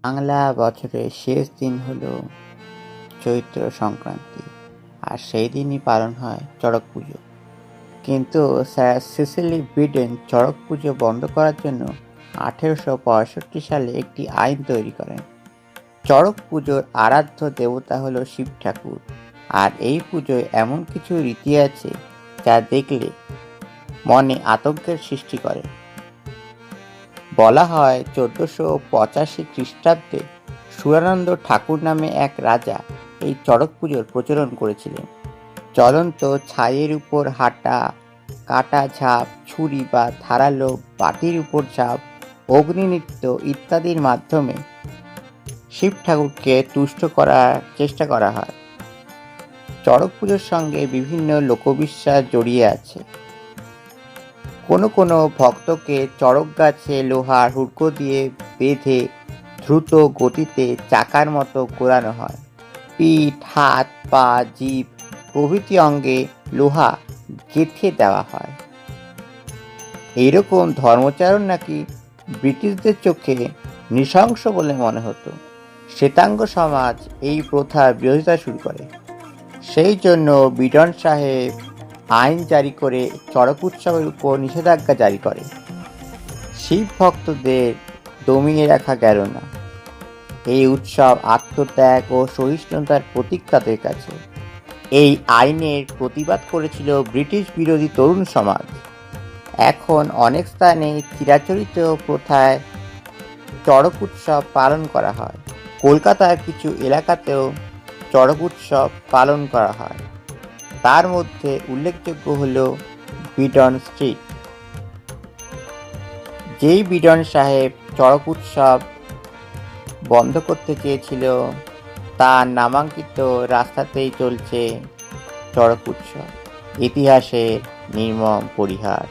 বাংলা বছরের শেষ দিন হলো চৈত্র সংক্রান্তি, আর সেই দিনই পালন হয় চড়ক পুজো। কিন্তু স্যার সিসিলি বিডেন চড়ক পুজো বন্ধ করার জন্য 1865 সালে একটি আইন তৈরি করেন। চড়ক পুজোর আরাধ্য দেবতা হলো শিব ঠাকুর, আর এই পুজোয় এমন কিছু রীতি আছে যা দেখলে মনে আতঙ্কের সৃষ্টি করে। বলা হয় 1485 খ্রিস্টাব্দে সুরানন্দ ঠাকুর নামে এক রাজা এই চড়ক পুজোর প্রচলন করেছিলেন। জ্বলন্ত ছাইয়ের উপর হাঁটা, কাটা ঝাঁপ, ছুরি বা ধারালো বাটির উপর ঝাঁপ, অগ্নিনৃত্য ইত্যাদির মাধ্যমে শিব ঠাকুরকে তুষ্ট করার চেষ্টা করা হয়। চড়ক পুজোর সঙ্গে বিভিন্ন লোকবিশ্বাস জড়িয়ে আছে। কোনো কোনো ভক্তকে চড়ক গাছে লোহার হুড়কো দিয়ে বেঁধে দ্রুত গতিতে চাকার মতো ঘোরানো হয়। পিঠ, হাত, পা, জিভ প্রভৃতি অঙ্গে লোহা গেঁথে দেওয়া হয়। এইরকম ধর্মচারণ নাকি ব্রিটিশদের চোখে নৃশংস বলে মনে হতো। শ্বেতাঙ্গ সমাজ এই প্রথার বিরোধিতা শুরু করে। সেই জন্য বিডন সাহেব আইন জারি করে চড়ক উৎসবের উপর নিষেধাজ্ঞা জারি করে। শিব ভক্তদের দমিয়ে রাখা গেল না। এই উৎসব আত্মত্যাগ ও সহিষ্ণুতার প্রতীক তাদের কাছে। এই আইনের প্রতিবাদ করেছিল ব্রিটিশ বিরোধী তরুণ সমাজ। এখন অনেক স্থানে চিরাচরিত প্রথায় চড়ক উৎসব পালন করা হয়। কলকাতার কিছু এলাকাতেও চড়ক উৎসব পালন করা হয়। তার মধ্যে উল্লেখযোগ্য হল বিডন স্ট্রিট। যেই বিডন সাহেব চড়ক উৎসব বন্ধ করতে চেয়েছিল, তার নামাঙ্কিত রাস্তাতেই চলছে চড়ক উৎসব। ইতিহাসের নির্মম পরিহাস।